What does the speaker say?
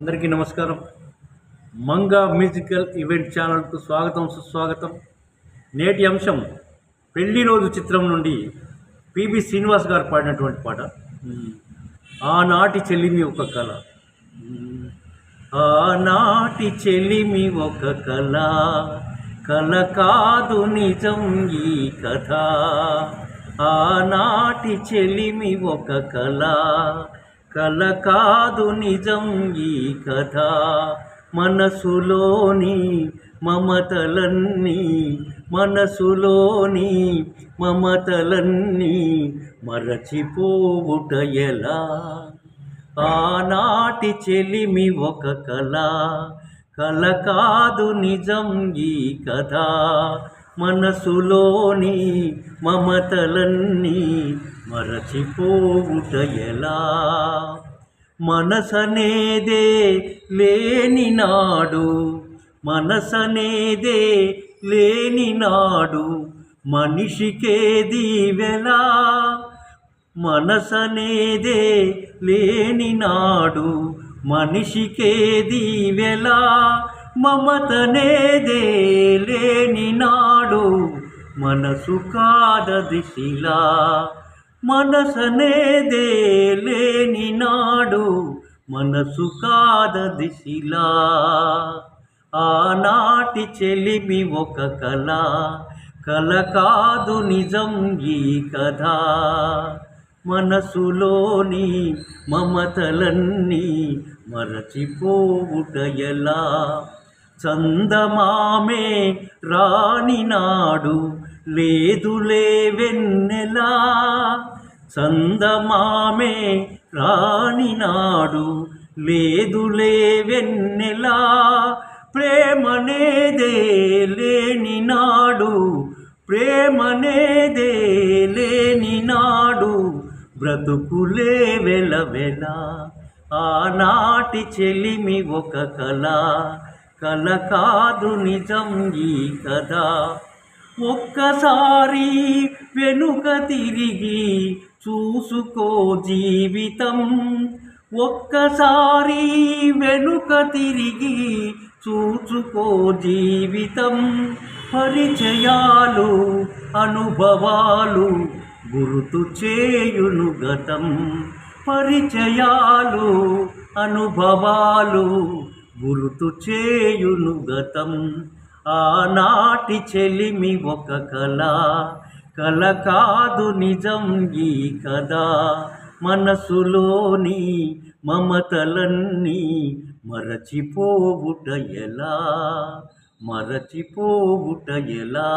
అందరికీ నమస్కారం. Manga musical event ఛానల్కు స్వాగతం, సుస్వాగతం. నేటి అంశం పెళ్లి రోజు చిత్రం నుండి పిబి శ్రీనివాస్ గారు పాడినటువంటి పాట. ఆనాటి చెల్లిమి ఒక కళ, ఆనాటి చెల్లిమి ఒక కళ, కళ కాదు నిజం ఈ కథ. ఆనాటి చెల్లిమి ఒక కళ, కళ కాదు నిజం ఈ కథ. మనసులోని మమతలన్నీ, మనసులోని మమతలన్నీ మరచిపోవుట ఎలా. ఆనాటి చెలిమి ఒక కళ, కళ కాదు నిజం ఈ కథ. మనసులోని మమతలన్నీ మరచిపోవుట ఎలా. మనసనేదే లేని నాడు, మనసనేదే లేని నాడు మనిషికేది వెలా. మనసనేదే లేని నాడు మనిషికేది వెలా. మమతనేదే లేని నాడు మనసు కాదది శిలా. మనసనేదే లేని నాడు మనసు కాదది శిలా. ఆనాటి చెలిమి ఒక కళ, కళ కాదు నిజం ఈ కథ. మనసులోని మమతలన్నీ మరచిపోవుట ఎలా. చందమామే రాని నాడు లేదులే వెన్నెలా. చందమామే రాని నాడు లేదులే వెన్నెలా. ప్రేమనేదే లేని నాడు, ప్రేమనేదే లేని నాడు బ్రతుకులే వెలవెల. ఆనాటి చెలిమి ఒక కళ, కళ కాదు నిజం ఈ కథ. ఒక్కసారి వెనుక తిరిగి చూసుకో జీవితం. ఒక్కసారి వెనుక తిరిగి చూసుకో జీవితం. పరిచయాలు అనుభవాలు గుర్తు చేయును గతం. పరిచయాలు అనుభవాలు గుర్తు చేయును గతం. ఆనాటి చెలిమి ఒక కళ, కళ కాదు నిజం ఈ కథ. మనసులోని మమతలన్నీ మరచిపోవుట ఎలా, మరచిపోవుట ఎలా.